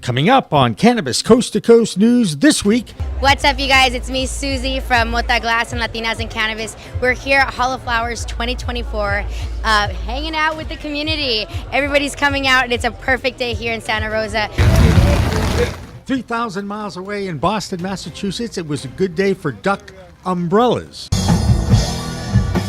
Coming up on Cannabis Coast to Coast News this week. What's up, you guys? It's me, Susie from Mota Glass and Latinas in Cannabis. We're here at Hall of Flowers 2024, hanging out with the community. Everybody's coming out, and it's a perfect day here in Santa Rosa. 3,000 miles away in Boston, Massachusetts, it was a good day for duck umbrellas.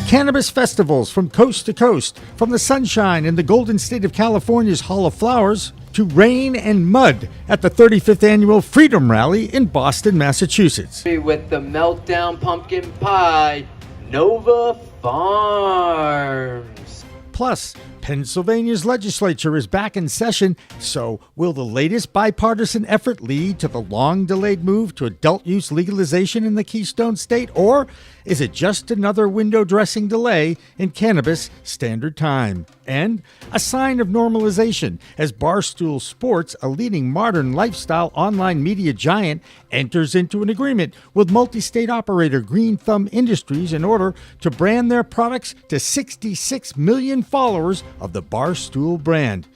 Cannabis festivals from coast to coast, from the sunshine in the Golden State of California's Hall of Flowers to rain and mud at the 35th Annual Freedom Rally in Boston, Massachusetts. With the Meltdown Pumpkin Pie, Nova Farms. Plus, Pennsylvania's legislature is back in session, so will the latest bipartisan effort lead to the long-delayed move to adult use legalization in the Keystone State, or is it just another window dressing delay in cannabis standard time? And a sign of normalization as Barstool Sports, a leading modern lifestyle online media giant, enters into an agreement with multi-state operator Green Thumb Industries in order to brand their products to 66 million followers of the Barstool brand.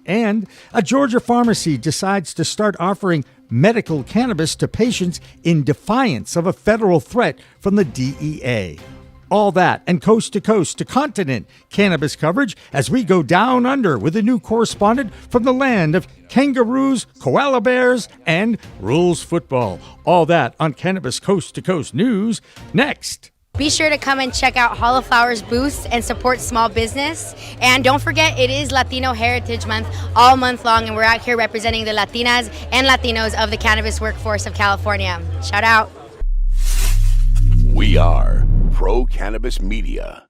And a Georgia pharmacy decides to start offering medical cannabis to patients in defiance of a federal threat from the DEA. All that and coast to continent cannabis coverage as we go down under with a new correspondent from the land of kangaroos, koala bears, and rules football. All that on Cannabis Coast to Coast News next. Be sure to come and check out Hall of Flowers booths and support small business. And don't forget, it is Latino Heritage Month all month long, and we're out here representing the Latinas and Latinos of the cannabis workforce of California. Shout out. We are Pro Cannabis Media.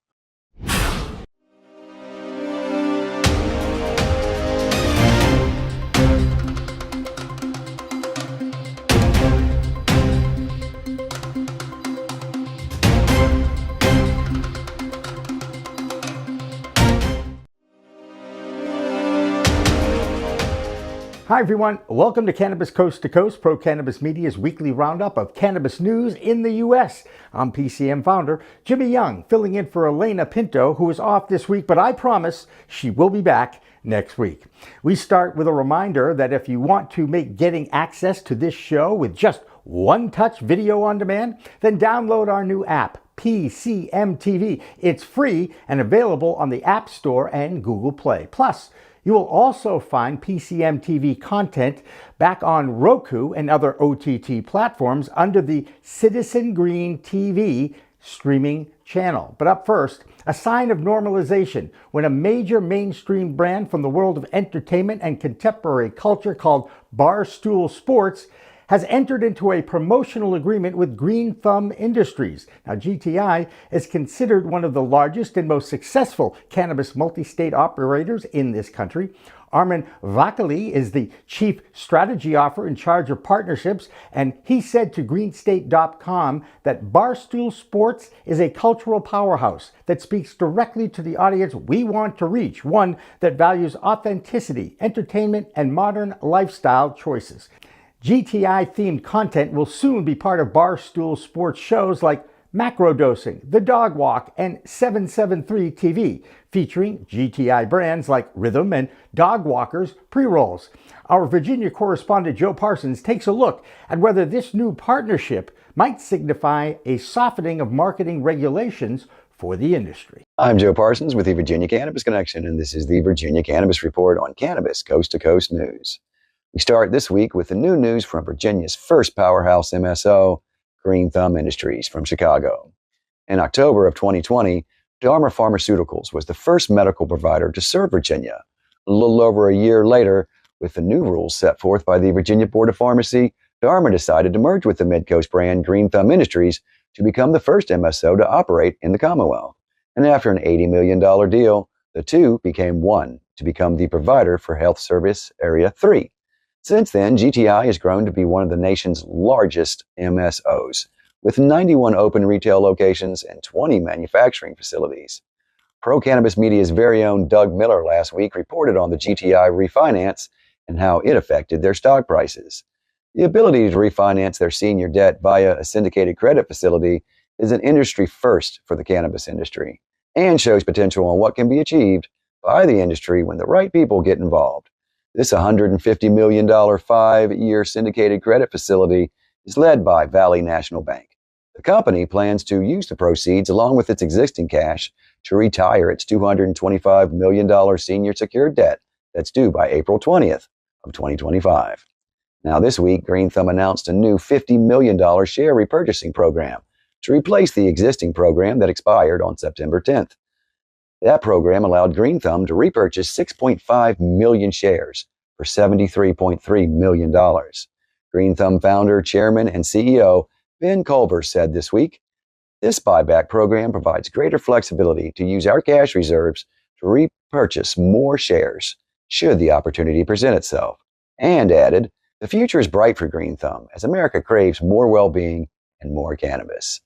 Hi everyone, welcome to Cannabis Coast to Coast, Pro Cannabis Media's weekly roundup of cannabis news in the U.S. I'm PCM founder Jimmy Young, filling in for Alaina Pinto, who is off this week, but I promise she will be back next week. We start with a reminder that if you want to make getting access to this show with just one-touch video on demand, then download our new app, PCM TV. It's free and available on the App Store and Google Play. Plus, you will also find PCM TV content back on Roku and other OTT platforms under the Citizen Green TV streaming channel. But up first, a sign of normalization when a major mainstream brand from the world of entertainment and contemporary culture called Barstool Sports has entered into a promotional agreement with Green Thumb Industries. Now, GTI is considered one of the largest and most successful cannabis multi-state operators in this country. Armin Vakali is the chief strategy officer in charge of partnerships, and he said to greenstate.com that Barstool Sports is a cultural powerhouse that speaks directly to the audience we want to reach, one that values authenticity, entertainment, and modern lifestyle choices. GTI-themed content will soon be part of Barstool Sports shows like Macrodosing, The Dog Walk, and 773 TV, featuring GTI brands like Rhythm and Dog Walkers pre-rolls. Our Virginia correspondent Joe Parsons takes a look at whether this new partnership might signify a softening of marketing regulations for the industry. I'm Joe Parsons with the Virginia Cannabis Connection, and this is the Virginia Cannabis Report on Cannabis Coast to Coast News. We start this week with the new news from Virginia's first powerhouse MSO, Green Thumb Industries from Chicago. In October of 2020, Dharma Pharmaceuticals was the first medical provider to serve Virginia. A little over a year later, with the new rules set forth by the Virginia Board of Pharmacy, Dharma decided to merge with the Midcoast brand Green Thumb Industries to become the first MSO to operate in the Commonwealth. And after an $80 million deal, the two became one to become the provider for Health Service Area 3. Since then, GTI has grown to be one of the nation's largest MSOs, with 91 open retail locations and 20 manufacturing facilities. Pro Cannabis Media's very own Doug Miller last week reported on the GTI refinance and how it affected their stock prices. The ability to refinance their senior debt via a syndicated credit facility is an industry first for the cannabis industry and shows potential on what can be achieved by the industry when the right people get involved. This $150 million 5-year syndicated credit facility is led by Valley National Bank. The company plans to use the proceeds along with its existing cash to retire its $225 million senior secured debt that's due by April 20th of 2025. Now this week, Green Thumb announced a new $50 million share repurchasing program to replace the existing program that expired on September 10th. That program allowed Green Thumb to repurchase 6.5 million shares for $73.3 million. Green Thumb founder, chairman, and CEO Ben Culver said this week, "This buyback program provides greater flexibility to use our cash reserves to repurchase more shares should the opportunity present itself," and added, "The future is bright for Green Thumb as America craves more well-being and more cannabis."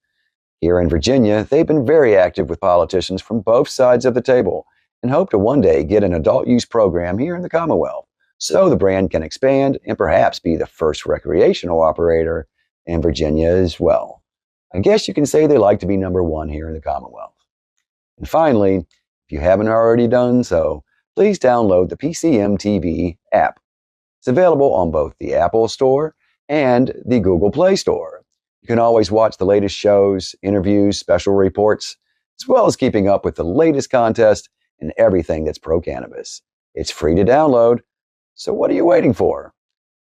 Here in Virginia, they've been very active with politicians from both sides of the table and hope to one day get an adult use program here in the Commonwealth so the brand can expand and perhaps be the first recreational operator in Virginia as well. I guess you can say they like to be number one here in the Commonwealth. And finally, if you haven't already done so, please download the PCM TV app. It's available on both the Apple Store and the Google Play Store. You can always watch the latest shows, interviews, special reports, as well as keeping up with the latest contest and everything that's pro-cannabis. It's free to download, so what are you waiting for?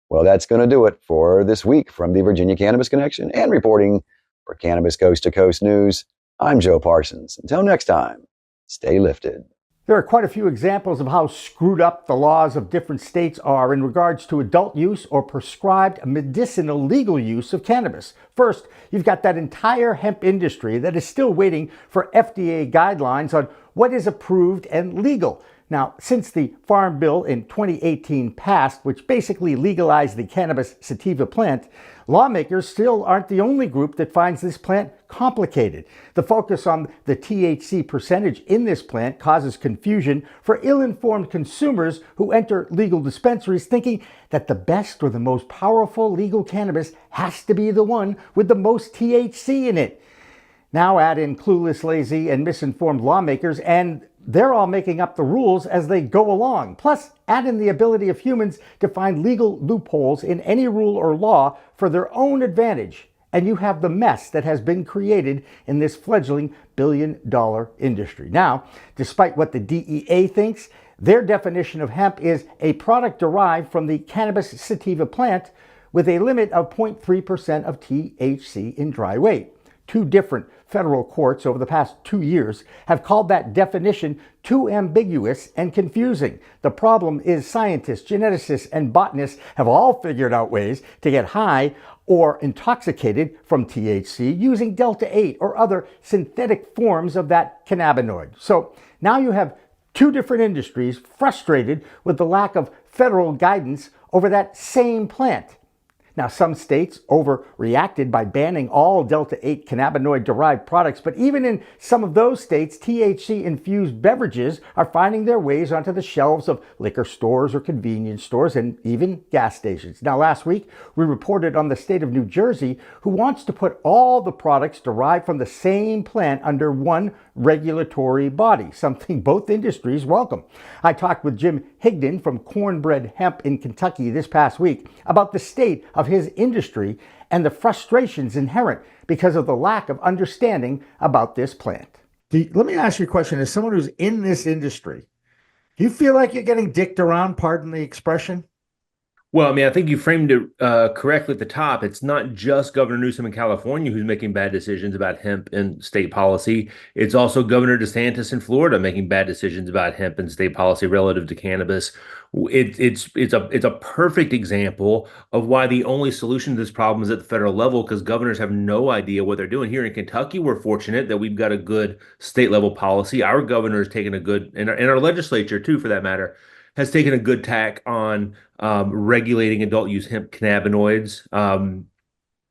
Well, that's going to do it for this week from the Virginia Cannabis Connection and reporting for Cannabis Coast to Coast News. I'm Joe Parsons. Until next time, stay lifted. There are quite a few examples of how screwed up the laws of different states are in regards to adult use or prescribed medicinal legal use of cannabis. First, you've got that entire hemp industry that is still waiting for FDA guidelines on what is approved and legal. Now, since the Farm Bill in 2018 passed, which basically legalized the cannabis sativa plant, lawmakers still aren't the only group that finds this plant complicated. The focus on the THC percentage in this plant causes confusion for ill-informed consumers who enter legal dispensaries thinking that the best or the most powerful legal cannabis has to be the one with the most THC in it. Now add in clueless, lazy, and misinformed lawmakers, and they're all making up the rules as they go along. Plus, add in the ability of humans to find legal loopholes in any rule or law for their own advantage, and you have the mess that has been created in this fledgling billion-dollar industry. Now, despite what the DEA thinks, their definition of hemp is a product derived from the cannabis sativa plant with a limit of 0.3% of THC in dry weight. Two different federal courts over the past 2 years have called that definition too ambiguous and confusing. The problem is scientists, geneticists, and botanists have all figured out ways to get high or intoxicated from THC using Delta-8 or other synthetic forms of that cannabinoid. So now you have two different industries frustrated with the lack of federal guidance over that same plant. Now, some states overreacted by banning all Delta-8 cannabinoid-derived products, but even in some of those states, THC-infused beverages are finding their ways onto the shelves of liquor stores or convenience stores and even gas stations. Now, last week, we reported on the state of New Jersey, who wants to put all the products derived from the same plant under one regulatory body, something both industries welcome. I talked with Jim Higdon from Cornbread Hemp in Kentucky this past week about the state of his industry and the frustrations inherent because of the lack of understanding about this plant. Let me ask you a question. As someone who's in this industry, do you feel like you're getting dicked around, pardon the expression? Well, I mean, I think you framed it correctly at the top. It's not just Governor Newsom in California who's making bad decisions about hemp and state policy. It's also Governor DeSantis in Florida making bad decisions about hemp and state policy relative to cannabis. It's a perfect example of why the only solution to this problem is at the federal level, because governors have no idea what they're doing. Here in Kentucky, we're fortunate that we've got a good state level policy. Our governor has taken a good, and our legislature too, for that matter, has taken a good tack on regulating adult use hemp cannabinoids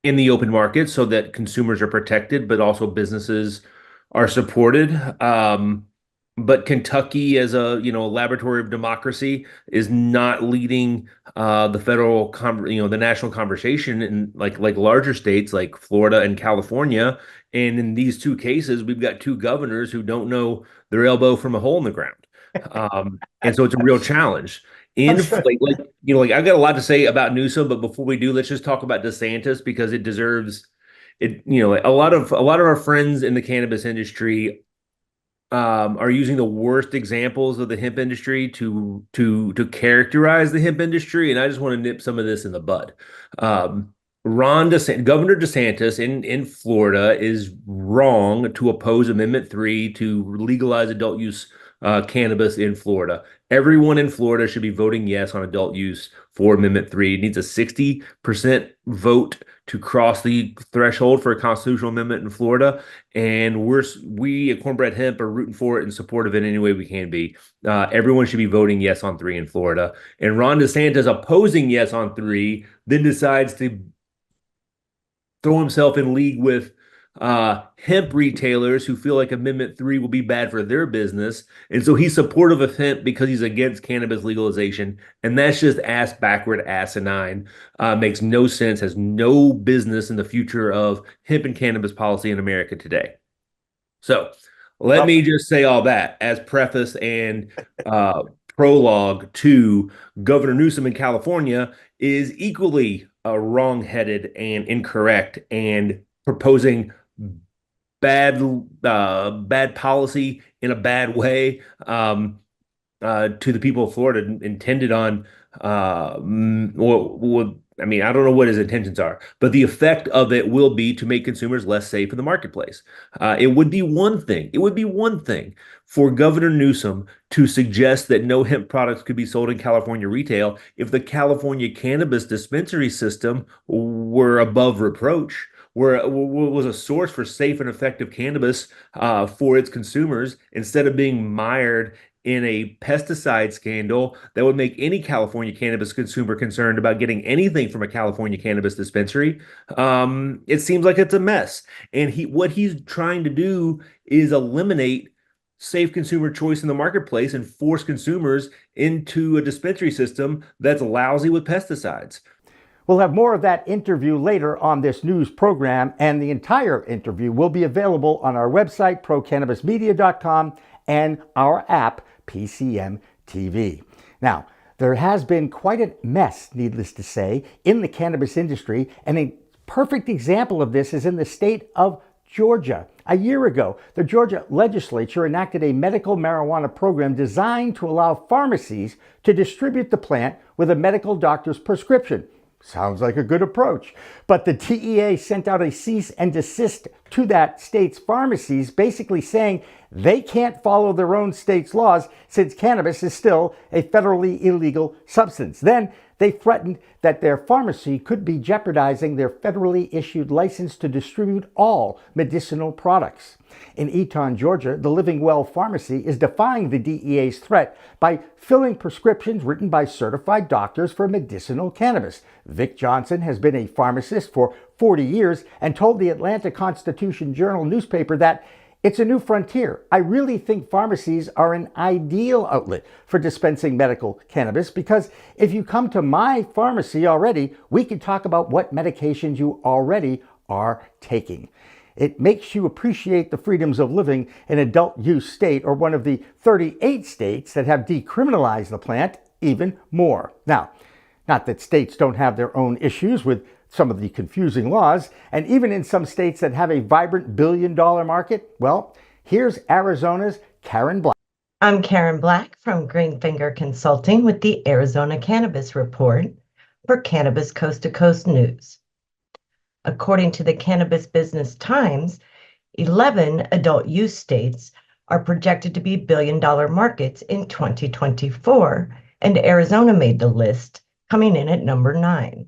in the open market so that consumers are protected, but also businesses are supported. But Kentucky, as a laboratory of democracy, is not leading the federal, the national conversation in like larger states like Florida and California. And in these two cases, we've got two governors who don't know their elbow from a hole in the ground. And so it's a real challenge. In like I've got a lot to say about Newsom, but before we do, let's just talk about DeSantis because it deserves it. A lot of our friends in the cannabis industry are using the worst examples of the hemp industry to characterize the hemp industry, and I just want to nip some of this in the bud. Um, Governor DeSantis in Florida is wrong to oppose Amendment 3 to legalize adult use cannabis in Florida. Everyone in Florida should be voting yes on adult use for Amendment 3. It needs a 60% vote to cross the threshold for a constitutional amendment in Florida. And we at Cornbread Hemp are rooting for it and supportive in any way we can be. Everyone should be voting yes on 3 in Florida. And Ron DeSantis opposing yes on 3, then decides to throw himself in league with hemp retailers who feel like Amendment 3 will be bad for their business. And so he's supportive of hemp because he's against cannabis legalization. And that's just ass backward, asinine. Makes no sense, has no business in the future of hemp and cannabis policy in America today. So let me just say all that as preface and prologue to Governor Newsom in California is equally wrong-headed and incorrect and proposing bad policy in a bad way to the people of Florida intended on I mean, I don't know what his intentions are, but the effect of it will be to make consumers less safe in the marketplace. It would be one thing for Governor Newsom to suggest that no hemp products could be sold in California retail if the California cannabis dispensary system were above reproach, was a source for safe and effective cannabis for its consumers instead of being mired in a pesticide scandal that would make any California cannabis consumer concerned about getting anything from a California cannabis dispensary. It seems like it's a mess. And what he's trying to do is eliminate safe consumer choice in the marketplace and force consumers into a dispensary system that's lousy with pesticides. We'll have more of that interview later on this news program, and the entire interview will be available on our website, procannabismedia.com, and our app, PCM TV. Now, there has been quite a mess, needless to say, in the cannabis industry, and a perfect example of this is in the state of Georgia. A year ago, the Georgia legislature enacted a medical marijuana program designed to allow pharmacies to distribute the plant with a medical doctor's prescription. Sounds like a good approach. But the DEA sent out a cease and desist to that state's pharmacies, basically saying they can't follow their own state's laws since cannabis is still a federally illegal substance. Then they threatened that their pharmacy could be jeopardizing their federally issued license to distribute all medicinal products. In Eaton, Georgia, the Living Well Pharmacy is defying the DEA's threat by filling prescriptions written by certified doctors for medicinal cannabis. Vic Johnson has been a pharmacist for 40 years and told the Atlanta Constitution Journal newspaper that it's a new frontier. I really think pharmacies are an ideal outlet for dispensing medical cannabis because if you come to my pharmacy already, we can talk about what medications you already are taking. It makes you appreciate the freedoms of living in adult use state or one of the 38 states that have decriminalized the plant even more. Now, not that states don't have their own issues with some of the confusing laws, and even in some states that have a vibrant billion-dollar market, well, here's Arizona's Karen Black. I'm Karen Black from Greenfinger Consulting with the Arizona Cannabis Report for Cannabis Coast to Coast News. According to the Cannabis Business Times, 11 adult use states are projected to be billion-dollar markets in 2024, and Arizona made the list, coming in at number 9.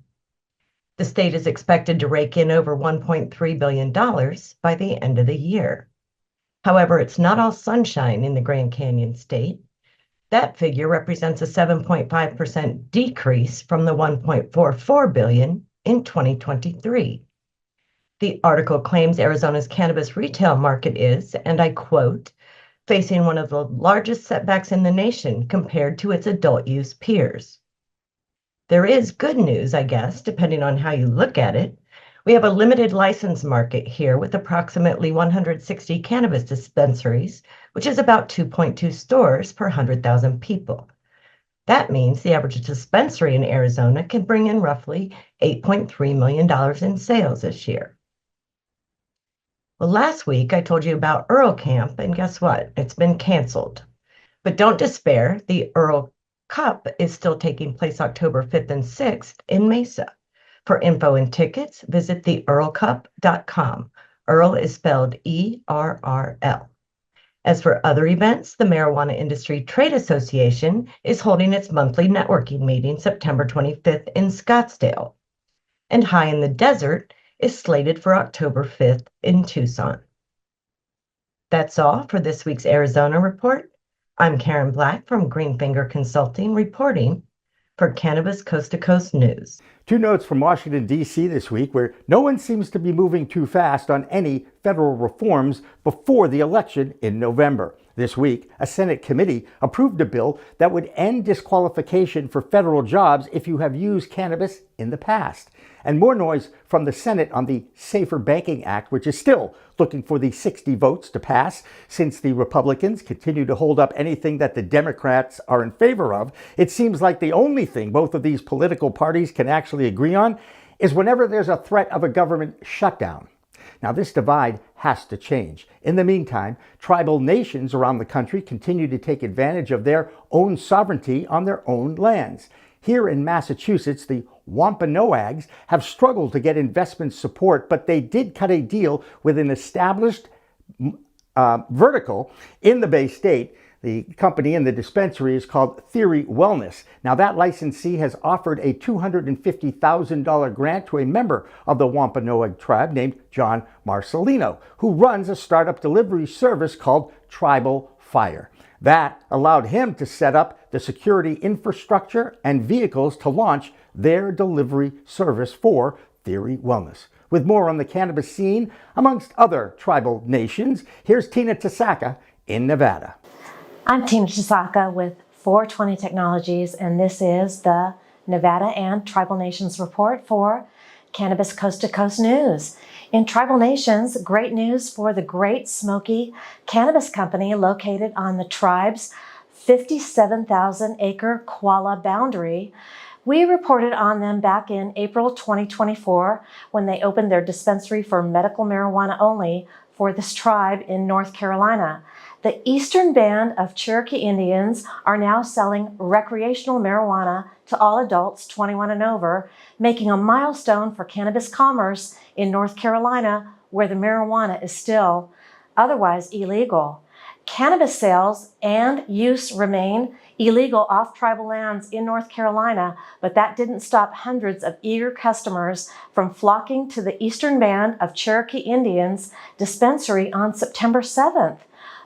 The state is expected to rake in over $1.3 billion by the end of the year. However, it's not all sunshine in the Grand Canyon state. That figure represents a 7.5% decrease from the $1.44 billion in 2023. The article claims Arizona's cannabis retail market is, and I quote, facing one of the largest setbacks in the nation compared to its adult use peers. There is good news, I guess, depending on how you look at it. We have a limited license market here with approximately 160 cannabis dispensaries, which is about 2.2 stores per 100,000 people. That means the average dispensary in Arizona can bring in roughly $8.3 million in sales this year. Well, last week I told you about Earl Camp, and guess what? It's been canceled. But don't despair, the Earl Cup is still taking place October 5th and 6th in Mesa. For info and tickets, visit theearlcup.com. Earl is spelled E-R-R-L. As for other events, the Marijuana Industry Trade Association is holding its monthly networking meeting September 25th in Scottsdale. And High in the Desert is slated for October 5th in Tucson. That's all for this week's Arizona Report. I'm Karen Black from Greenfinger Consulting reporting for Cannabis Coast to Coast News. Two notes from Washington, D.C. this week where no one seems to be moving too fast on any federal reforms before the election in November. This week, a Senate committee approved a bill that would end disqualification for federal jobs if you have used cannabis in the past. And more noise from the Senate on the Safer Banking Act, which is still looking for the 60 votes to pass. Since the Republicans continue to hold up anything that the Democrats are in favor of, it seems like the only thing both of these political parties can actually agree on is whenever there's a threat of a government shutdown. Now, this divide has to change. In the meantime, tribal nations around the country continue to take advantage of their own sovereignty on their own lands. Here in Massachusetts, the Wampanoags have struggled to get investment support, but they did cut a deal with an established vertical in the Bay State. The company and the dispensary is called Theory Wellness. Now, that licensee has offered a $250,000 grant to a member of the Wampanoag tribe named John Marcelino, who runs a startup delivery service called Tribal Fire. That allowed him to set up the security infrastructure and vehicles to launch their delivery service for Theory Wellness. With more on the cannabis scene amongst other tribal nations, here's Tina Tasaka in Nevada. I'm Tina Tasaka with 420 Technologies, and this is the Nevada and Tribal Nations Report for Cannabis Coast to Coast News. In Tribal Nations, great news for the Great Smoky Cannabis Company located on the tribe's 57,000-acre Kuala boundary. We reported on them back in April 2024 when they opened their dispensary for medical marijuana only for this tribe in North Carolina. The Eastern Band of Cherokee Indians are now selling recreational marijuana to all adults 21 and over, making a milestone for cannabis commerce in North Carolina, where the marijuana is still otherwise illegal. Cannabis sales and use remain illegal off tribal lands in North Carolina, but that didn't stop hundreds of eager customers from flocking to the Eastern Band of Cherokee Indians dispensary on September 7th.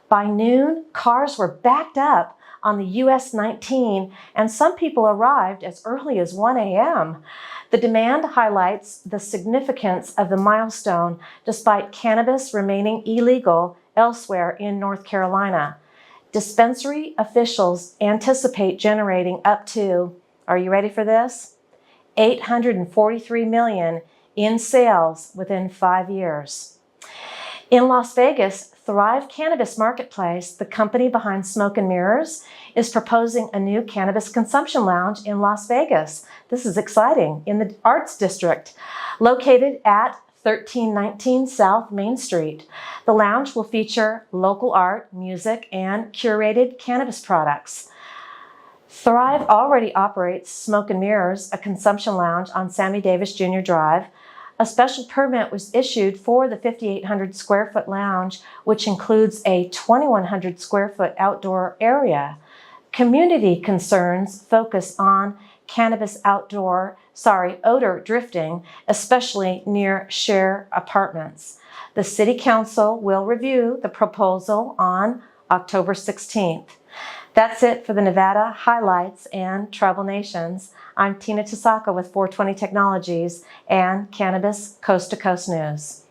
By noon, cars were backed up on the US 19, and some people arrived as early as 1 a.m. The demand highlights the significance of the milestone, despite cannabis remaining illegal elsewhere in North Carolina. Dispensary officials anticipate generating up to, are you ready for this? $843 million in sales within 5 years. In Las Vegas, Thrive Cannabis Marketplace, the company behind Smoke and Mirrors, is proposing a new cannabis consumption lounge in Las Vegas. This is exciting, in the Arts District, located at 1319 South Main Street. The lounge will feature local art, music, and curated cannabis products. Thrive already operates Smoke and Mirrors, a consumption lounge on Sammy Davis Jr. Drive. A special permit was issued for the 5,800 square foot lounge, which includes a 2,100 square foot outdoor area. Community concerns focus on cannabis odor drifting, especially near share apartments. The City Council will review the proposal on October 16th. That's it for the Nevada highlights and Tribal Nations. I'm Tina Tasaka with 420 Technologies and Cannabis Coast to Coast News.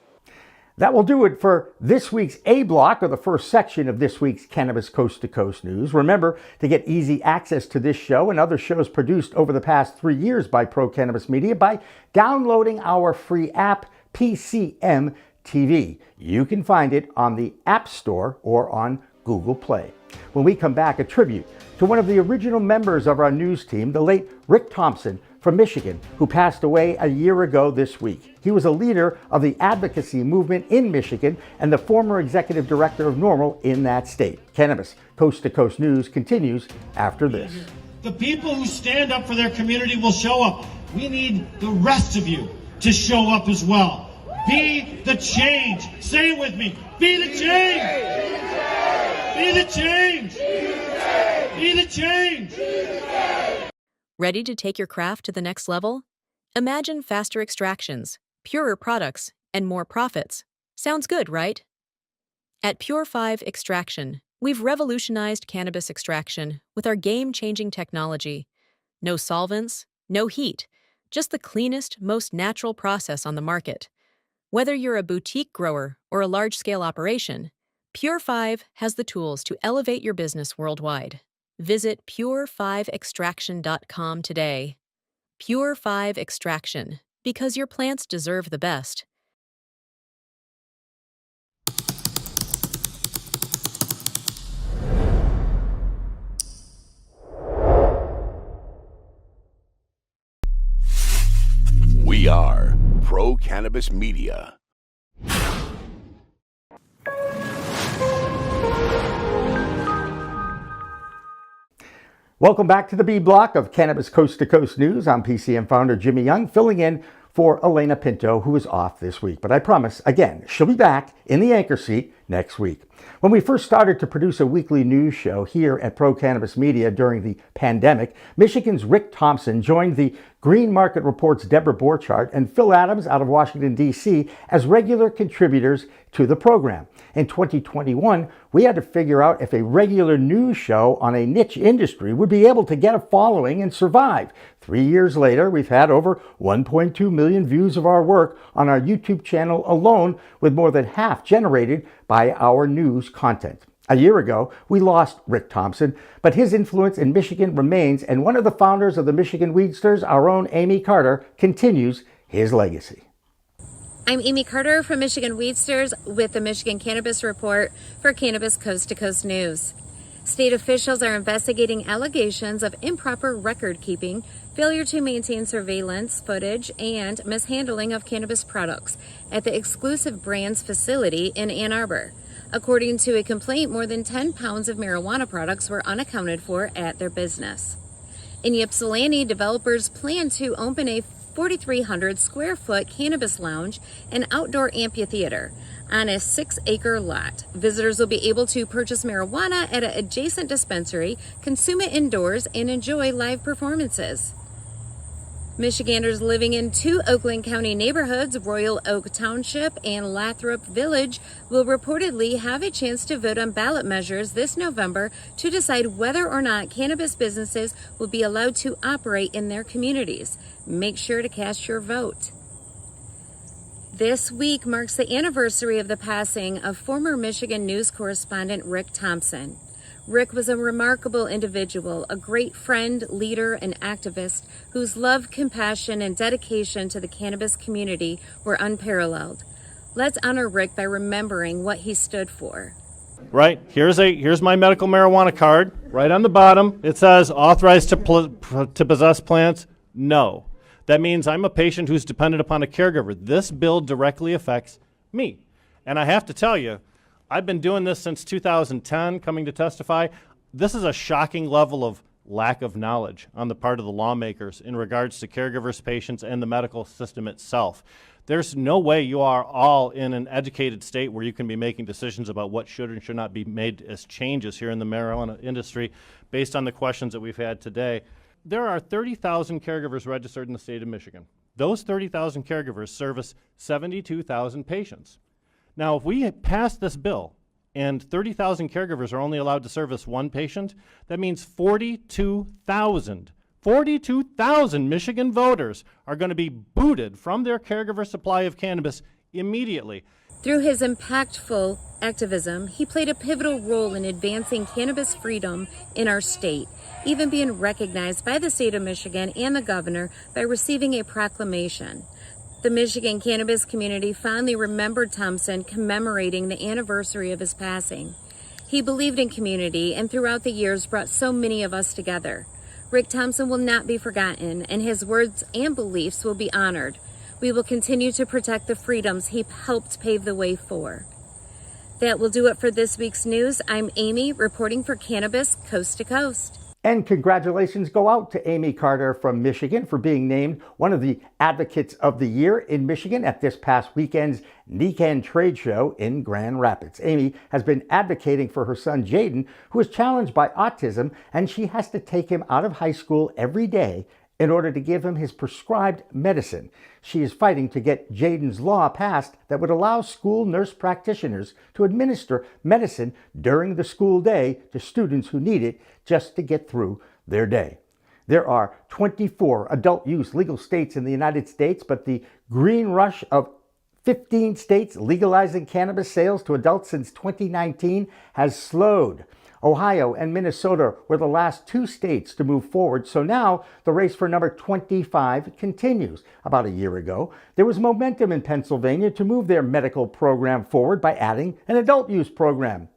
That will do it for this week's A Block, or the first section of this week's Cannabis Coast to Coast News. Remember to get easy access to this show and other shows produced over the past 3 years by Pro Cannabis Media by downloading our free app, PCM TV. You can find it on the App Store or on Google Play. When we come back, a tribute to one of the original members of our news team, the late Rick Thompson from Michigan, who passed away a year ago this week. He was a leader of the advocacy movement in Michigan and the former executive director of NORML in that state. Cannabis Coast to Coast News continues after this. The people who stand up for their community will show up. We need the rest of you to show up as well. Be the change. Say it with me. Be the change. Be the change. Be the change. Ready to take your craft to the next level? Imagine faster extractions, purer products, and more profits. Sounds good, right? At Pure 5 Extraction, we've revolutionized cannabis extraction with our game-changing technology. No solvents, no heat, just the cleanest, most natural process on the market. Whether you're a boutique grower or a large-scale operation, Pure 5 has the tools to elevate your business worldwide. Visit pure5extraction.com today. Pure 5 Extraction, because your plants deserve the best. We are Pro Cannabis Media. Welcome back to the B Block of Cannabis Coast to Coast News. I'm PCM founder Jimmy Young, filling in for Alaina Pinto, who is off this week. But I promise, again, she'll be back in the anchor seat next week. When we first started to produce a weekly news show here at Pro Cannabis Media during the pandemic, Michigan's Rick Thompson joined the Green Market Report's Deborah Borchardt and Phil Adams out of Washington, D.C. as regular contributors to the program. In 2021, we had to figure out if a regular news show on a niche industry would be able to get a following and survive. 3 years later, we've had over 1.2 million views of our work on our YouTube channel alone, with more than half generated by our news content. A year ago, we lost Rick Thompson, but his influence in Michigan remains, and one of the founders of the Michigan Weedsters, our own Amy Carter, continues his legacy. I'm Amy Carter from Michigan Weedsters with the Michigan Cannabis Report for Cannabis Coast to Coast News. State officials are investigating allegations of improper record keeping, failure to maintain surveillance footage, and mishandling of cannabis products at the exclusive brands facility in Ann Arbor. According to a complaint, more than 10 pounds of marijuana products were unaccounted for at their business. In Ypsilanti, developers plan to open a 4,300 square foot cannabis lounge and outdoor amphitheater on a 6-acre lot. Visitors will be able to purchase marijuana at an adjacent dispensary, consume it indoors, and enjoy live performances. Michiganders living in 2 Oakland County neighborhoods, Royal Oak Township and Lathrop Village, will reportedly have a chance to vote on ballot measures this November to decide whether or not cannabis businesses will be allowed to operate in their communities. Make sure to cast your vote. This week marks the anniversary of the passing of former Michigan news correspondent Rick Thompson. Rick was a remarkable individual, a great friend, leader, and activist whose love, compassion, and dedication to the cannabis community were unparalleled. Let's honor Rick by remembering what he stood for. Right, here's my medical marijuana card. Right on the bottom, it says authorized to possess plants. No. That means I'm a patient who's dependent upon a caregiver. This bill directly affects me. And I have to tell you, I've been doing this since 2010, coming to testify. This is a shocking level of lack of knowledge on the part of the lawmakers in regards to caregivers, patients, and the medical system itself. There's no way you are all in an educated state where you can be making decisions about what should and should not be made as changes here in the marijuana industry based on the questions that we've had today. There are 30,000 caregivers registered in the state of Michigan. Those 30,000 caregivers service 72,000 patients. Now, if we pass this bill and 30,000 caregivers are only allowed to service one patient, that means 42,000 Michigan voters are going to be booted from their caregiver supply of cannabis immediately. Through his impactful activism, he played a pivotal role in advancing cannabis freedom in our state, even being recognized by the state of Michigan and the governor by receiving a proclamation. The Michigan cannabis community finally remembered Thompson, commemorating the anniversary of his passing. He believed in community and throughout the years brought so many of us together. Rick Thompson will not be forgotten, and his words and beliefs will be honored. We will continue to protect the freedoms he helped pave the way for. That will do it for this week's news. I'm Amy, reporting for Cannabis Coast to Coast. And congratulations go out to Amy Carter from Michigan for being named one of the Advocates of the Year in Michigan at this past weekend's NECANN trade show in Grand Rapids. Amy has been advocating for her son Jaden, who is challenged by autism, and she has to take him out of high school every day in order to give him his prescribed medicine. She is fighting to get Jaden's law passed that would allow school nurse practitioners to administer medicine during the school day to students who need it just to get through their day. There are 24 adult use legal states in the United States, but the green rush of 15 states legalizing cannabis sales to adults since 2019 has slowed. Ohio and Minnesota were the last two states to move forward, so now the race for number 25 continues. About a year ago, there was momentum in Pennsylvania to move their medical program forward by adding an adult use program.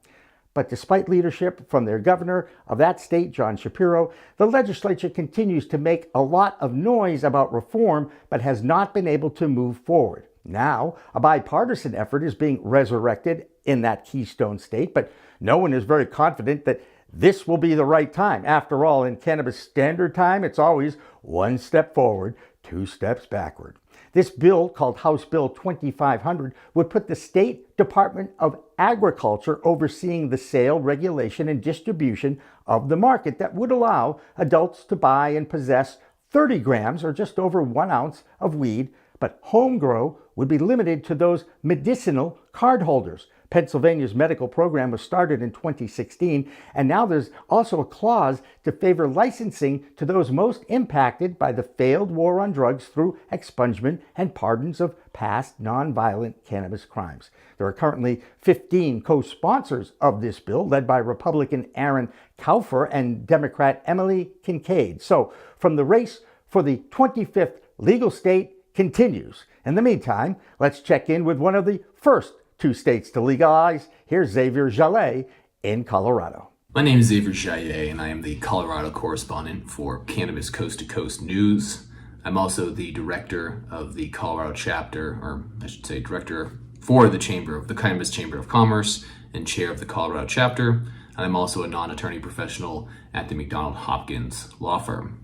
But despite leadership from their governor of that state, John Shapiro, the legislature continues to make a lot of noise about reform, but has not been able to move forward. Now, a bipartisan effort is being resurrected in that keystone state, but no one is very confident that this will be the right time. After all, in cannabis standard time, it's always one step forward, two steps backward. This bill, called House Bill 2500, would put the State Department of Agriculture overseeing the sale, regulation, and distribution of the market that would allow adults to buy and possess 30 grams or just over 1 ounce of weed, but home grow would be limited to those medicinal cardholders. Pennsylvania's medical program was started in 2016, and now there's also a clause to favor licensing to those most impacted by the failed war on drugs through expungement and pardons of past nonviolent cannabis crimes. There are currently 15 co-sponsors of this bill, led by Republican Aaron Kaufer and Democrat Emily Kincaid. So, from the race for the 25th legal state continues. In the meantime, let's check in with one of the first two states to legalize. Here's Xavier Jallet in Colorado. My name is Xavier Jallet, and I am the Colorado correspondent for Cannabis Coast to Coast News. I'm also the director of the Colorado chapter, or I should say director for the Cannabis Chamber of Commerce and chair of the Colorado chapter. And I'm also a non-attorney professional at the McDonald Hopkins law firm.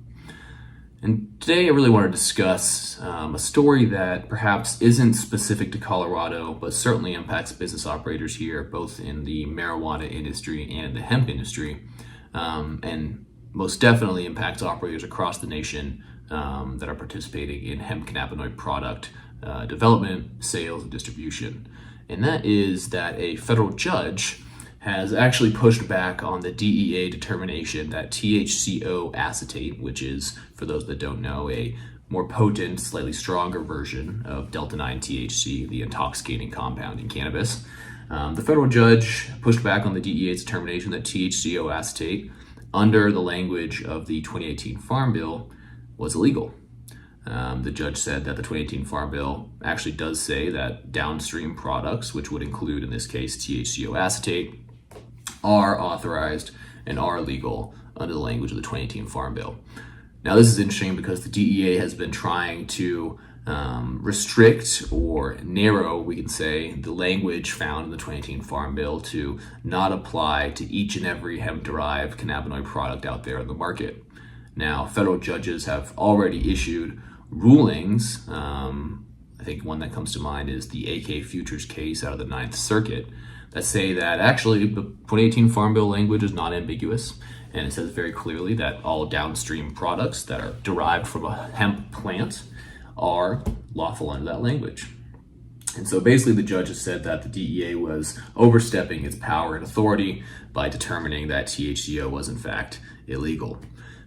And today I really want to discuss a story that perhaps isn't specific to Colorado, but certainly impacts business operators here, both in the marijuana industry and in the hemp industry, and most definitely impacts operators across the nation that are participating in hemp cannabinoid product development, sales, and distribution. And that is that a federal judge has actually pushed back on the DEA determination that THCO acetate, which is, for those that don't know, a more potent, slightly stronger version of Delta-9 THC, the intoxicating compound in cannabis. The federal judge pushed back on the DEA's determination that THCO acetate, under the language of the 2018 Farm Bill, was illegal. The judge said that the 2018 Farm Bill actually does say that downstream products, which would include, in this case, THCO acetate, are authorized and are legal under the language of the 2018 Farm Bill. Now, this is interesting because the DEA has been trying to restrict or narrow, we can say, the language found in the 2018 Farm Bill to not apply to each and every hemp-derived cannabinoid product out there in the market. Now, federal judges have already issued rulings. I think one that comes to mind is the AK Futures case out of the Ninth Circuit, that say that actually the 2018 Farm Bill language is not ambiguous, and it says very clearly that all downstream products that are derived from a hemp plant are lawful under that language. And so basically the judge has said that the DEA was overstepping its power and authority by determining that THCO was in fact illegal.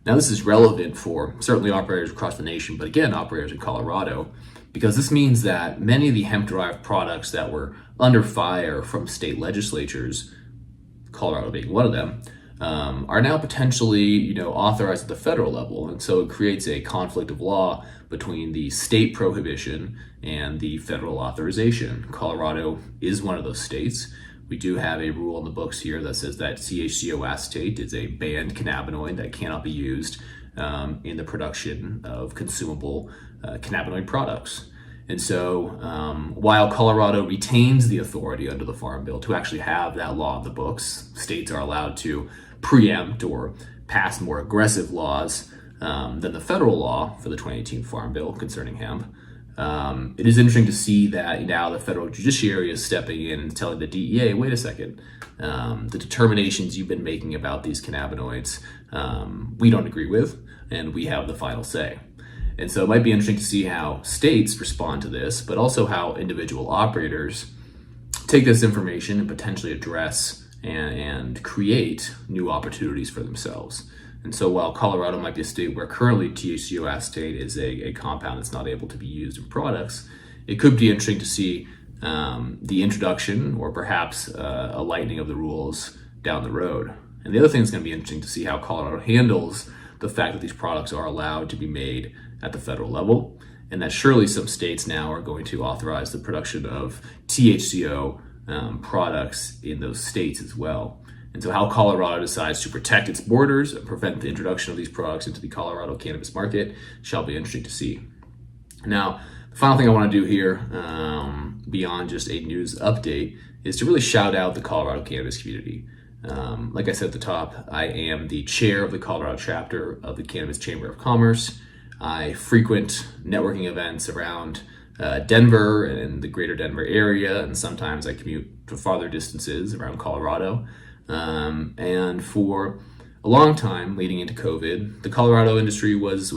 Now, this is relevant for certainly operators across the nation, but again, operators in Colorado, because this means that many of the hemp-derived products that were under fire from state legislatures, Colorado being one of them, are now potentially, authorized at the federal level. And so it creates a conflict of law between the state prohibition and the federal authorization. Colorado is one of those states. We do have a rule in the books here that says that THCO acetate is a banned cannabinoid that cannot be used in the production of consumable cannabinoid products. And so while Colorado retains the authority under the Farm Bill to actually have that law in the books, states are allowed to preempt or pass more aggressive laws than the federal law for the 2018 Farm Bill concerning hemp. It is interesting to see that now the federal judiciary is stepping in and telling the DEA, wait a second, the determinations you've been making about these cannabinoids, we don't agree with, and we have the final say. And so it might be interesting to see how states respond to this, but also how individual operators take this information and potentially address and create new opportunities for themselves. And so while Colorado might be a state where currently THCO acetate is a compound that's not able to be used in products, it could be interesting to see the introduction or perhaps a lightening of the rules down the road. And the other thing that's going to be interesting to see how Colorado handles the fact that these products are allowed to be made at the federal level, and that surely some states now are going to authorize the production of THCO products in those states as well. And so how Colorado decides to protect its borders and prevent the introduction of these products into the Colorado cannabis market shall be interesting to see. Now, the final thing I want to do here, beyond just a news update, is to really shout out the Colorado cannabis community. Like I said at the top, I am the chair of the Colorado chapter of the Cannabis Chamber of Commerce. I frequent networking events around Denver and the greater Denver area, and sometimes I commute to farther distances around Colorado. And for a long time leading into COVID, the Colorado industry was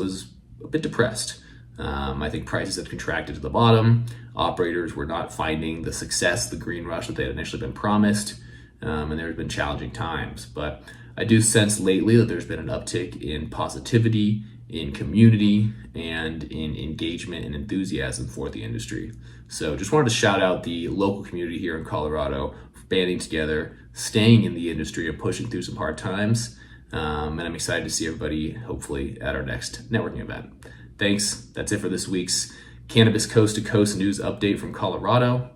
a bit depressed. I think prices had contracted to the bottom. Operators were not finding the success, the green rush that they had initially been promised, and there have been challenging times. But I do sense lately that there's been an uptick in positivity, in community, and in engagement and enthusiasm for the industry. So just wanted to shout out the local community here in Colorado for banding together, staying in the industry and pushing through some hard times. And I'm excited to see everybody hopefully at our next networking event. Thanks. That's it for this week's Cannabis Coast to Coast news update from Colorado,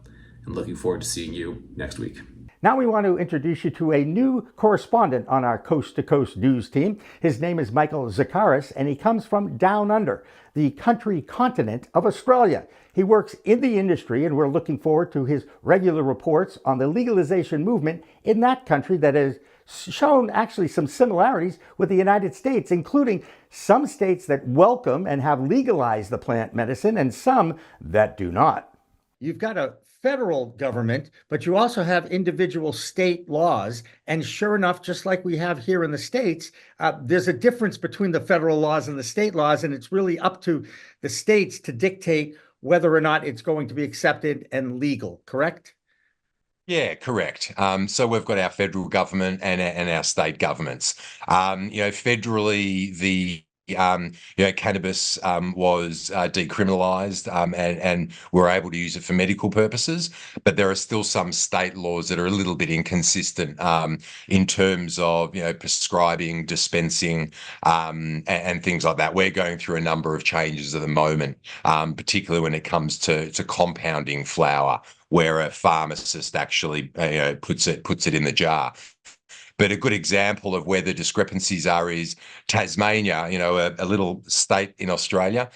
and looking forward to seeing you next week. Now we want to introduce you to a new correspondent on our Coast to Coast news team. His name is Michael Zakaris, and he comes from down under, the country continent of Australia. He works in the industry, and we're looking forward to his regular reports on the legalization movement in that country that has shown actually some similarities with the United States, including some states that welcome and have legalized the plant medicine and some that do not. You've got a federal government, but you also have individual state laws. And sure enough, just like we have here in the States, there's a difference between the federal laws and the state laws, and it's really up to the states to dictate whether or not it's going to be accepted and legal, correct? Yeah, correct. So we've got our federal government and our state governments. Federally, the cannabis was decriminalized and we're able to use it for medical purposes, but there are still some state laws that are a little bit inconsistent in terms of prescribing, dispensing, and things like that. We're going through a number of changes at the moment, particularly when it comes to compounding flour, where a pharmacist actually puts it in the jar. But a good example of where the discrepancies are is Tasmania, a little state in Australia,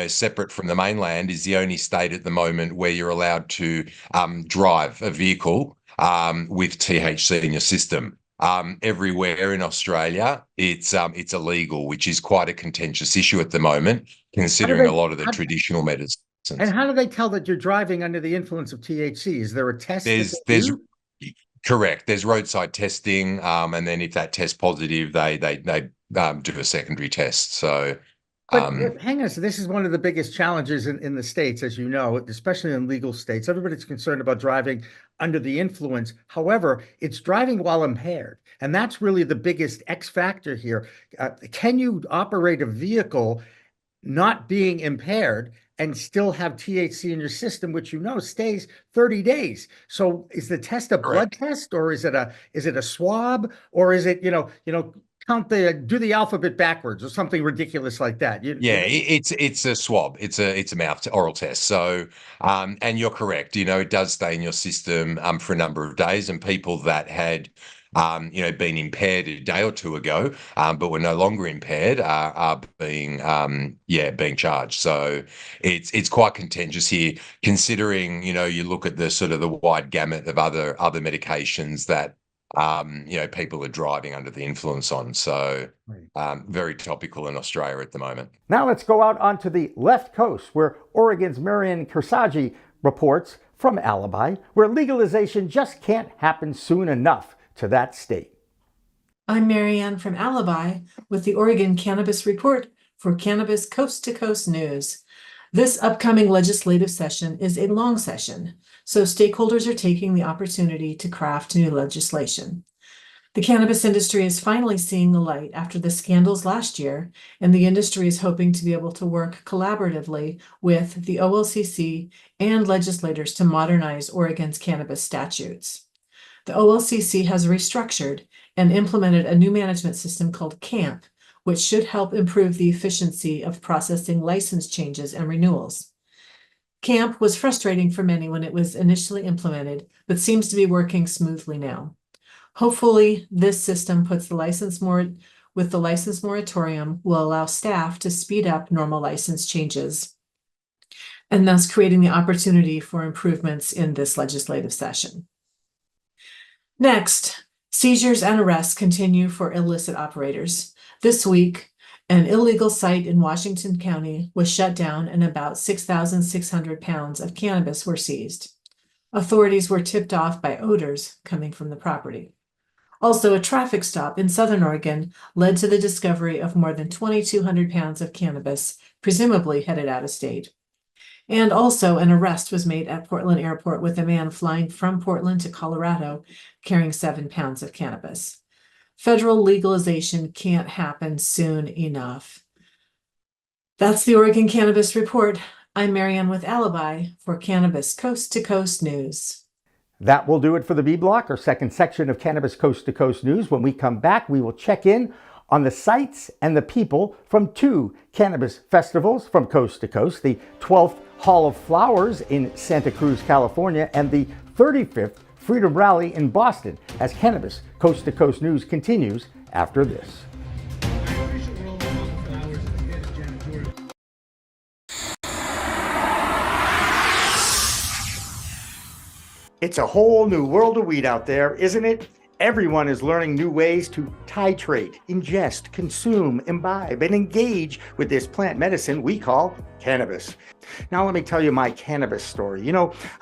separate from the mainland, is the only state at the moment where you're allowed to drive a vehicle with THC in your system. Everywhere in Australia, it's illegal, which is quite a contentious issue at the moment, considering a lot of the traditional medicines. And how do they tell that you're driving under the influence of THC? Is there a test? Correct. There's roadside testing, and then if that tests positive, they do a secondary test. So, but hang on. So this is one of the biggest challenges in the States, as you know, especially in legal states. Everybody's concerned about driving under the influence. However, it's driving while impaired, and that's really the biggest X factor here. Can you operate a vehicle not being impaired and still have THC in your system, which stays 30 days. So is the test a blood test, or is it a swab, or is it, do the alphabet backwards or something ridiculous like that? It's a swab. It's a mouth oral test. So, and you're correct. It does stay in your system for a number of days. And people that had, been impaired a day or two ago, but were no longer impaired, are being charged. So it's quite contentious here, considering you look at the sort of the wide gamut of other medications that people are driving under the influence on. So very topical in Australia at the moment. Now let's go out onto the left coast, where Oregon's Marian Kersagi reports from Alibi, where legalization just can't happen soon enough to that state. I'm Marianne from Alibi with the Oregon Cannabis Report for Cannabis Coast to Coast News. This upcoming legislative session is a long session, so stakeholders are taking the opportunity to craft new legislation. The cannabis industry is finally seeing the light after the scandals last year, and the industry is hoping to be able to work collaboratively with the OLCC and legislators to modernize Oregon's cannabis statutes. The OLCC has restructured and implemented a new management system called CAMP, which should help improve the efficiency of processing license changes and renewals. CAMP was frustrating for many when it was initially implemented, but seems to be working smoothly now. Hopefully, this system with the license moratorium will allow staff to speed up normal license changes, and thus creating the opportunity for improvements in this legislative session. Next, seizures and arrests continue for illicit operators. This week, an illegal site in Washington County was shut down and about 6,600 pounds of cannabis were seized. Authorities were tipped off by odors coming from the property. Also, a traffic stop in Southern Oregon led to the discovery of more than 2,200 pounds of cannabis, presumably headed out of state. And also, an arrest was made at Portland Airport with a man flying from Portland to Colorado carrying 7 pounds of cannabis. Federal legalization can't happen soon enough. That's the Oregon Cannabis Report. I'm Marianne with Alibi for Cannabis Coast to Coast News. That will do it for the B Block, our second section of Cannabis Coast to Coast News. When we come back, we will check in on the sights and the people from 2 cannabis festivals from coast to coast, the 12th Hall of Flowers in Santa Cruz, California, and the 35th Freedom Rally in Boston, as Cannabis Coast to Coast News continues after this. It's a whole new world of weed out there, isn't it? Everyone is learning new ways to titrate, ingest, consume, imbibe, and engage with this plant medicine we call cannabis. Now let me tell you my cannabis story.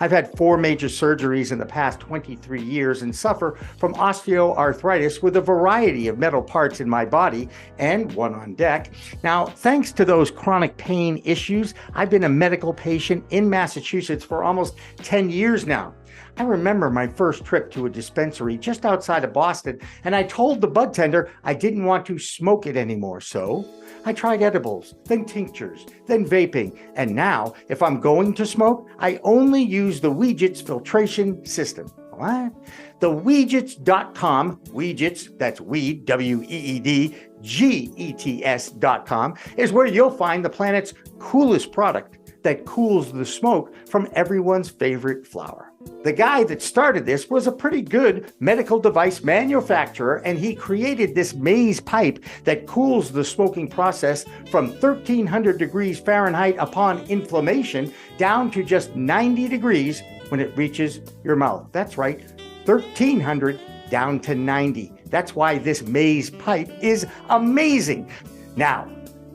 I've had 4 major surgeries in the past 23 years and suffer from osteoarthritis with a variety of metal parts in my body and one on deck. Now, thanks to those chronic pain issues, I've been a medical patient in Massachusetts for almost 10 years now. I remember my first trip to a dispensary just outside of Boston, and I told the bud tender I didn't want to smoke it anymore. So I tried edibles, then tinctures, then vaping, and now if I'm going to smoke, I only use the Weegits filtration system. What? The Weegits.com, Weegits, that's weed, W-E-E-D, G-E-T-S.com, is where you'll find the planet's coolest product that cools the smoke from everyone's favorite flower. The guy that started this was a pretty good medical device manufacturer, and he created this maze pipe that cools the smoking process from 1,300 degrees Fahrenheit upon inflammation down to just 90 degrees when it reaches your mouth. That's right, 1,300 down to 90. That's why this maze pipe is amazing. Now,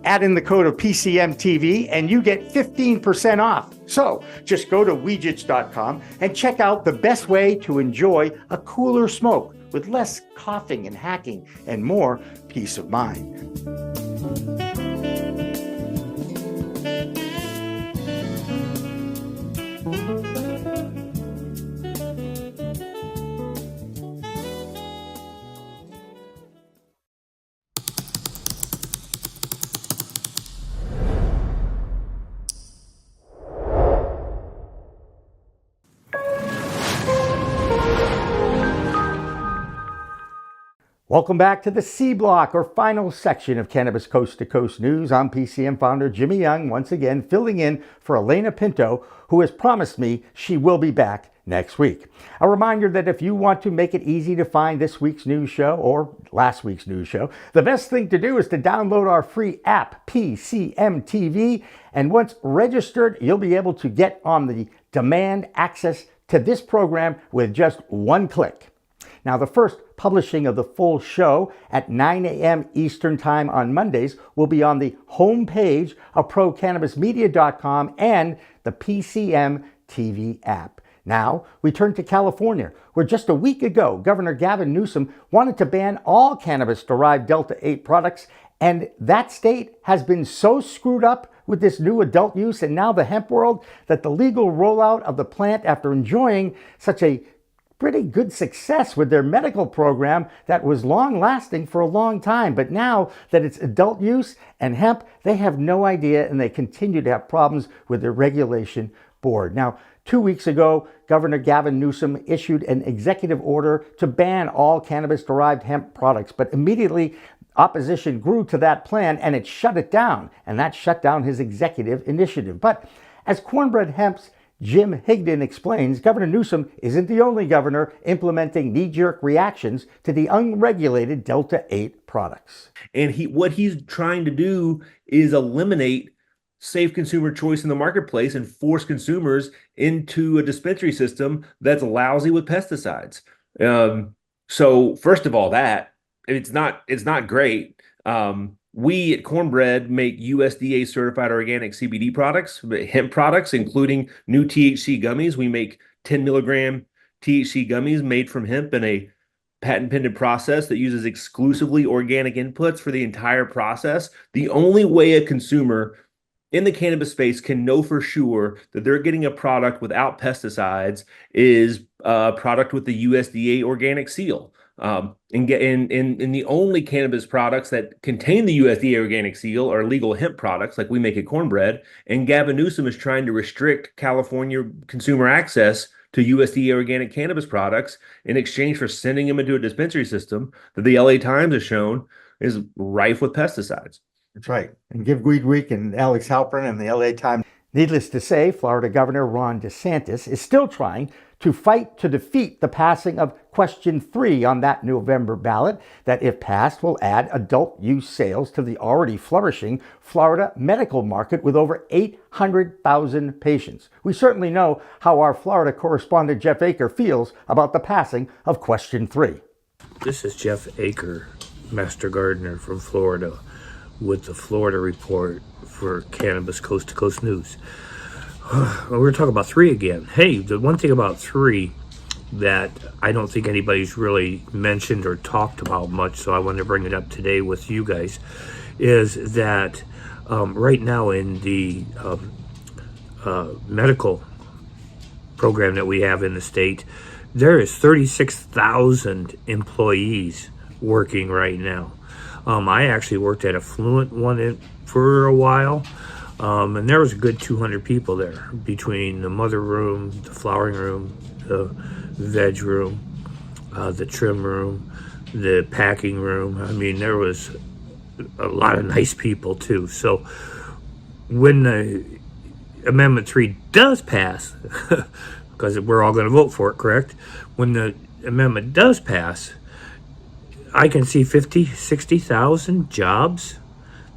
add in the code of PCMTV and you get 15% off. So just go to Weegits.com and check out the best way to enjoy a cooler smoke with less coughing and hacking and more peace of mind. Welcome back to the C Block, or final section of Cannabis Coast to Coast News. I'm PCM founder Jimmy Young, once again filling in for Alaina Pinto, who has promised me she will be back next week. A reminder that if you want to make it easy to find this week's news show or last week's news show, the best thing to do is to download our free app, PCM TV, and once registered, you'll be able to get on the demand access to this program with just one click. Now, the first publishing of the full show at 9 a.m. Eastern Time on Mondays will be on the homepage of ProCannabisMedia.com and the PCM TV app. Now, we turn to California, where just a week ago, Governor Gavin Newsom wanted to ban all cannabis-derived Delta-8 products, and that state has been so screwed up with this new adult use and now the hemp world that the legal rollout of the plant, after enjoying such a pretty good success with their medical program that was long-lasting for a long time. But now that it's adult use and hemp, they have no idea, and they continue to have problems with their regulation board. Now, 2 weeks ago, Governor Gavin Newsom issued an executive order to ban all cannabis-derived hemp products, but immediately opposition grew to that plan and it shut it down, and that shut down his executive initiative. But as Cornbread Hemp's Jim Higdon explains, Governor Newsom isn't the only governor implementing knee-jerk reactions to the unregulated Delta-8 products. And what he's trying to do is eliminate safe consumer choice in the marketplace and force consumers into a dispensary system that's lousy with pesticides. So first of all, that it's not great. We at Cornbread make USDA certified organic CBD products, hemp products, including new THC gummies. We make 10 milligram THC gummies made from hemp in a patent pending process that uses exclusively organic inputs for the entire process. The only way a consumer in the cannabis space can know for sure that they're getting a product without pesticides is a product with the USDA organic seal. And the only cannabis products that contain the USDA organic seal are legal hemp products like we make at Cornbread. And Gavin Newsom is trying to restrict California consumer access to USDA organic cannabis products in exchange for sending them into a dispensary system that the LA Times has shown is rife with pesticides. That's right. And Give Weed Week and Alex Halpern and the LA Times. Needless to say, Florida Governor Ron DeSantis is still trying to fight to defeat the passing of Question 3 on that November ballot that, if passed, will add adult use sales to the already flourishing Florida medical market with over 800,000 patients. We certainly know how our Florida correspondent Jeff Aker feels about the passing of Question 3. This is Jeff Aker, Master Gardener from Florida, with the Florida Report for Cannabis Coast to Coast News. We're going to talk about 3 again. Hey, the one thing about 3 that I don't think anybody's really mentioned or talked about much, so I wanted to bring it up today with you guys, is that right now in the medical program that we have in the state, there is 36,000 employees working right now. I actually worked at a Fluent one for a while, and there was a good 200 people there between the mother room, the flowering room, the veg room, the trim room, the packing room. I mean, there was a lot of nice people too. So when the Amendment 3 does pass, because we're all going to vote for it, correct? When the amendment does pass, I can see 50, 60,000 jobs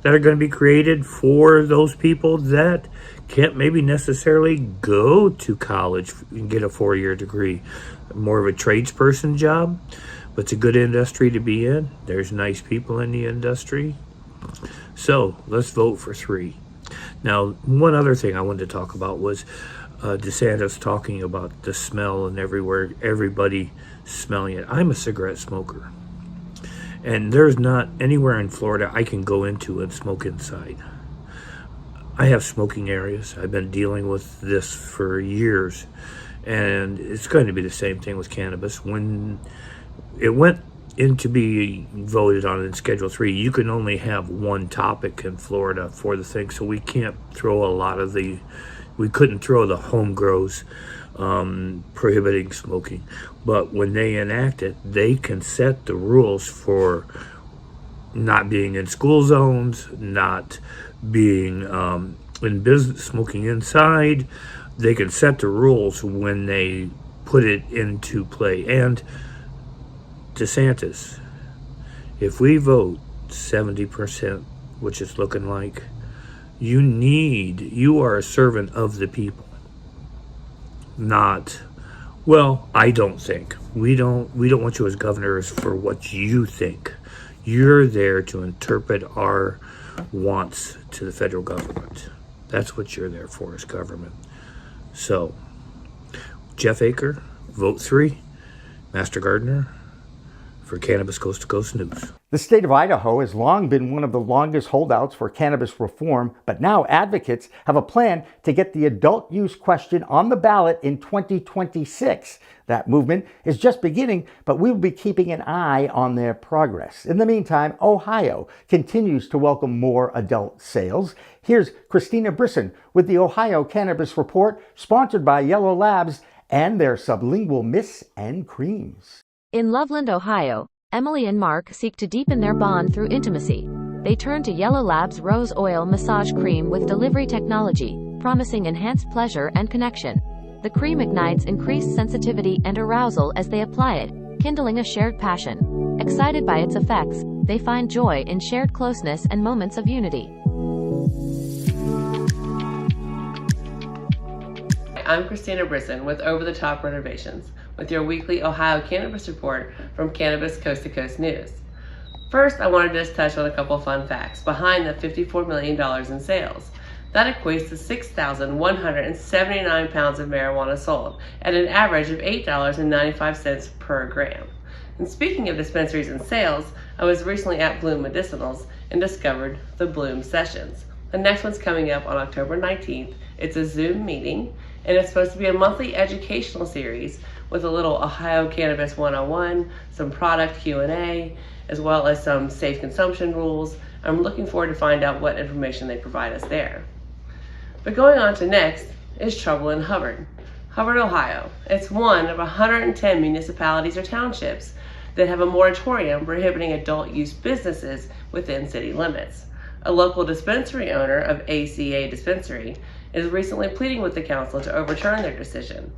that are going to be created for those people that can't maybe necessarily go to college and get a 4-year degree. More of a tradesperson job, but it's a good industry to be in. There's nice people in the industry. So let's vote for 3. Now, one other thing I wanted to talk about was DeSantis talking about the smell and everybody smelling it. I'm a cigarette smoker. And there's not anywhere in Florida I can go into and smoke inside. I have smoking areas. I've been dealing with this for years. And it's going to be the same thing with cannabis. When it went in to be voted on in Schedule 3, you can only have one topic in Florida for the thing. So we can't throw a lot of the We couldn't throw the home grows prohibiting smoking. But when they enact it, they can set the rules for not being in school zones, not being in business, smoking inside. They can set the rules when they put it into play. And DeSantis, if we vote 70%, which it's looking like, you are a servant of the people. Not, well, I don't think. We don't want you as governors for what you think. You're there to interpret our wants to the federal government. That's what you're there for, as government. So, Jeff Aker, vote 3, Master Gardner, for Cannabis Coast to Coast News. The state of Idaho has long been one of the longest holdouts for cannabis reform, but now advocates have a plan to get the adult use question on the ballot in 2026. That movement is just beginning, but we will be keeping an eye on their progress. In the meantime, Ohio continues to welcome more adult sales. Here's Christina Brisson with the Ohio Cannabis Report, sponsored by Yellow Labs and their sublingual mists and creams. In Loveland, Ohio, Emily and Mark seek to deepen their bond through intimacy. They turn to Yellow Labs Rose Oil Massage Cream with delivery technology, promising enhanced pleasure and connection. The cream ignites increased sensitivity and arousal as they apply it, kindling a shared passion. Excited by its effects, they find joy in shared closeness and moments of unity. I'm Christina Brisson with Over the Top Renovations, with your weekly Ohio Cannabis Report from Cannabis Coast to Coast News. First, I wanted to just touch on a couple fun facts behind the $54 million in sales. That equates to 6,179 pounds of marijuana sold at an average of $8.95 per gram. And speaking of dispensaries and sales, I was recently at Bloom Medicinals and discovered the Bloom Sessions. The next one's coming up on October 19th. It's a Zoom meeting, and it's supposed to be a monthly educational series with a little Ohio Cannabis 101, some product Q&A, as well as some safe consumption rules. I'm looking forward to find out what information they provide us there. But going on to next is trouble in Hubbard, Ohio. It's one of 110 municipalities or townships that have a moratorium prohibiting adult use businesses within city limits. A local dispensary owner of ACA Dispensary is recently pleading with the council to overturn their decision.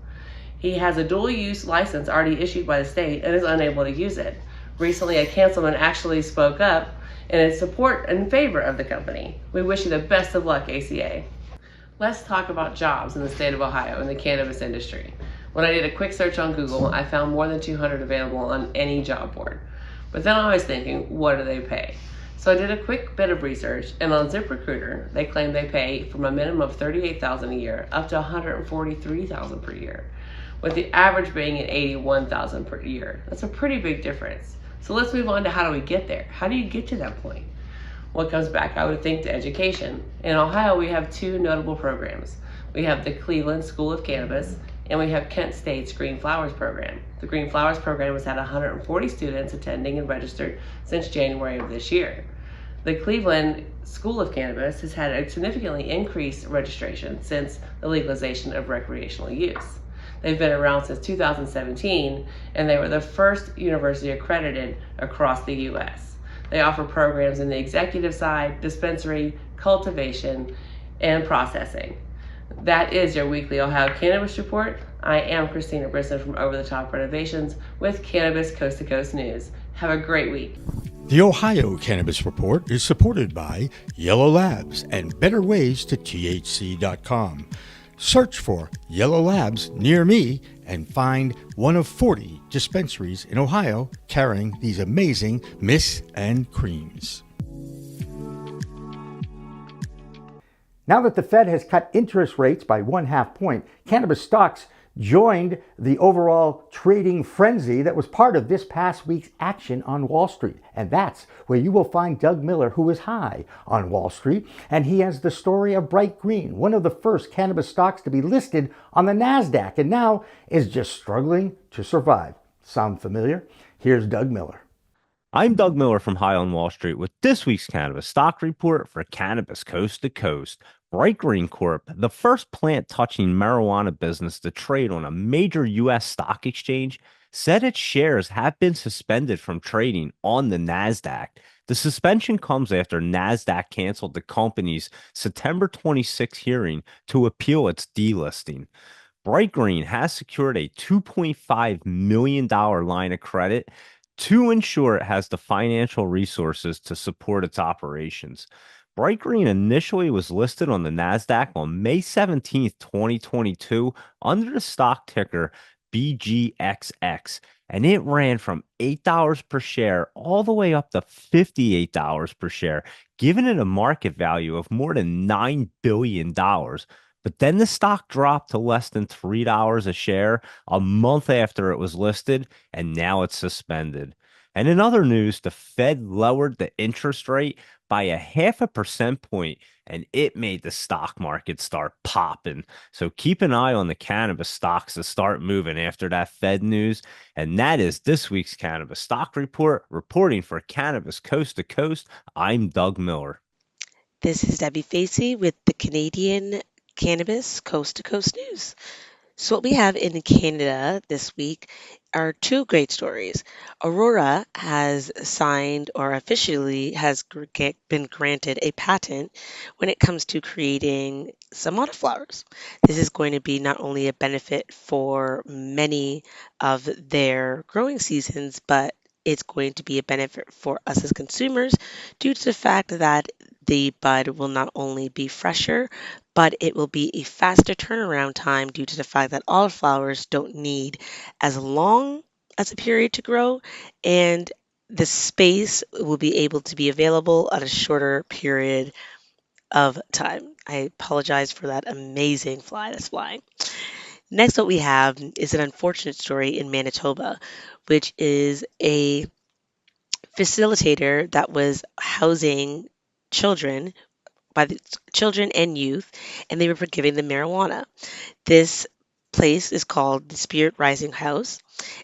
He has a dual use license already issued by the state and is unable to use it. Recently, a councilman actually spoke up in support and favor of the company. We wish you the best of luck, ACA. Let's talk about jobs in the state of Ohio in the cannabis industry. When I did a quick search on Google, I found more than 200 available on any job board. But then I was thinking, what do they pay? So I did a quick bit of research, and on ZipRecruiter, they claim they pay from a minimum of $38,000 a year up to $143,000 per year, with the average being at $81,000 per year. That's a pretty big difference. So let's move on to how do we get there? How do you get to that point? Well, it comes back, I would think, to education. In Ohio, we have two notable programs. We have the Cleveland School of Cannabis, and we have Kent State's Green Flowers program. The Green Flowers program has had 140 students attending and registered since January of this year. The Cleveland School of Cannabis has had a significantly increased registration since the legalization of recreational use. They've been around since 2017, and they were the first university accredited across the U.S. They offer programs in the executive side, dispensary, cultivation, and processing. That is your weekly Ohio Cannabis Report. I am Christina Brisson from Over the Top Renovations with Cannabis Coast to Coast News. Have a great week. The Ohio Cannabis Report is supported by Yellow Labs and BetterWaysToTHC.com. Search for Yellow Labs near me and find one of 40 dispensaries in Ohio carrying these amazing mists and creams. Now that the Fed has cut interest rates by 1/2 point, cannabis stocks joined the overall trading frenzy that was part of this past week's action on Wall Street. And that's where you will find Doug Miller, who is high on Wall Street. And he has the story of Bright Green, one of the first cannabis stocks to be listed on the NASDAQ, and now is just struggling to survive. Sound familiar? Here's Doug Miller. I'm Doug Miller from High on Wall Street with this week's cannabis stock report for Cannabis Coast to Coast. Bright Green Corp, the first plant touching marijuana business to trade on a major U.S. stock exchange, said its shares have been suspended from trading on the NASDAQ. The suspension comes after NASDAQ canceled the company's September 26 hearing to appeal its delisting. Bright Green has secured a $2.5 million line of credit to ensure it has the financial resources to support its operations. Bright Green initially was listed on the NASDAQ on May 17, 2022, under the stock ticker BGXX, and it ran from $8 per share all the way up to $58 per share, giving it a market value of more than $9 billion. But then the stock dropped to less than $3 a share a month after it was listed, and now it's suspended. And in other news, the Fed lowered the interest rate by a 0.5 percentage point, and it made the stock market start popping. So keep an eye on the cannabis stocks to start moving after that Fed news. And that is this week's Cannabis Stock Report. Reporting for Cannabis Coast to Coast, I'm Doug Miller. This is Debbie Facey with the Canadian Cannabis Coast to Coast News. So what we have in Canada this week are two great stories. Aurora has signed or officially has been granted a patent when it comes to creating some autoflowers. This is going to be not only a benefit for many of their growing seasons, but it's going to be a benefit for us as consumers due to the fact that the bud will not only be fresher, but it will be a faster turnaround time due to the fact that autoflowers don't need as long as a period to grow, and the space will be able to be available at a shorter period of time. I apologize for that amazing fly that's flying. Next, what we have is an unfortunate story in Manitoba, which is a facilitator that was housing children by the children and youth, and they were giving them marijuana. This place is called the Spirit Rising House,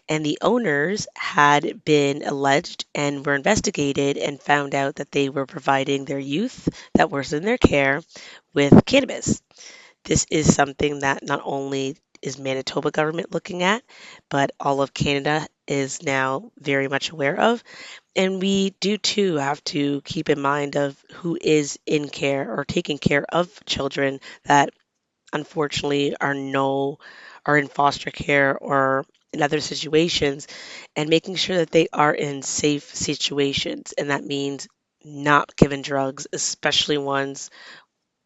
and the owners had been alleged and were investigated and found out that they were providing their youth that was in their care with cannabis. This is something that not only is Manitoba government looking at, but all of Canada is now very much aware of. And we do too have to keep in mind of who is in care or taking care of children that unfortunately are in foster care or in other situations, and making sure that they are in safe situations. And that means not given drugs, especially ones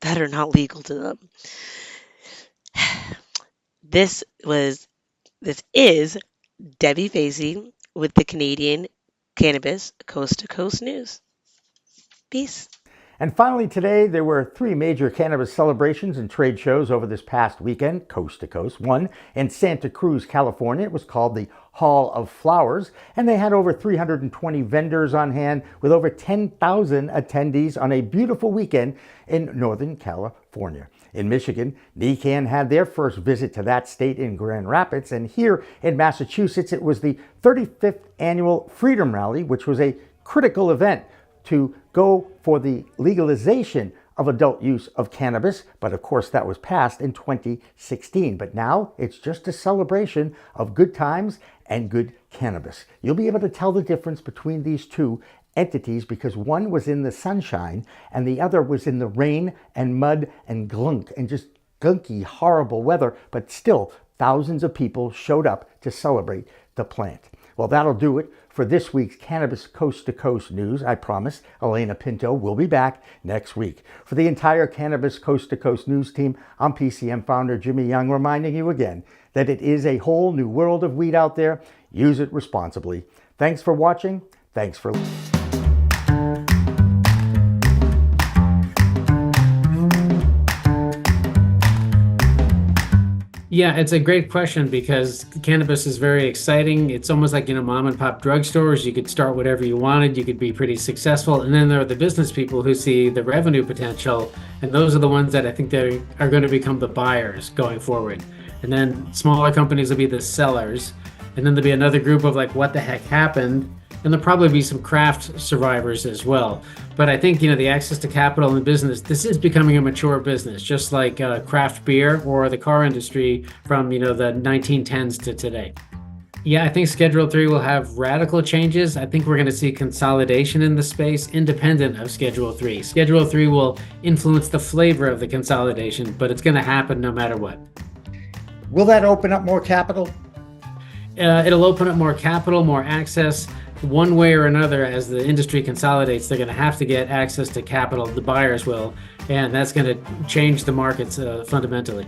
that are not legal to them. This is Debbie Facey with the Canadian Cannabis Coast to Coast News. Peace. And finally today, there were 3 major cannabis celebrations and trade shows over this past weekend, coast to coast. One in Santa Cruz, California. It was called the Hall of Flowers, and they had over 320 vendors on hand with over 10,000 attendees on a beautiful weekend in Northern California. In Michigan, NECANN had their first visit to that state in Grand Rapids, and here in Massachusetts, it was the 35th Annual Freedom Rally, which was a critical event to go for the legalization of adult use of cannabis, but of course that was passed in 2016. But now it's just a celebration of good times and good cannabis. You'll be able to tell the difference between these two entities because one was in the sunshine and the other was in the rain and mud and glunk and just gunky, horrible weather, but still thousands of people showed up to celebrate the plant. Well, that'll do it for this week's Cannabis Coast to Coast News. I promise Alaina Pinto will be back next week. For the entire Cannabis Coast to Coast News team, I'm PCM founder Jimmy Young, reminding you again that it is a whole new world of weed out there. Use it responsibly. Thanks for watching. Thanks for listening. Yeah, it's a great question because cannabis is very exciting. It's almost like, mom and pop drugstores. You could start whatever you wanted. You could be pretty successful. And then there are the business people who see the revenue potential. And those are the ones that I think they are going to become the buyers going forward. And then smaller companies will be the sellers. And then there'll be another group of like, what the heck happened? and there'll probably be some craft survivors as well. But I think, the access to capital and business, this is becoming a mature business, just like craft beer or the car industry from, the 1910s to today. Yeah, I think Schedule 3 will have radical changes. I think we're going to see consolidation in the space independent of Schedule 3. Schedule 3 will influence the flavor of the consolidation, but it's going to happen no matter what. Will that open up more capital? It'll open up more capital, more access. One way or another, as the industry consolidates, they're going to have to get access to capital. The buyers will, and that's going to change the markets fundamentally.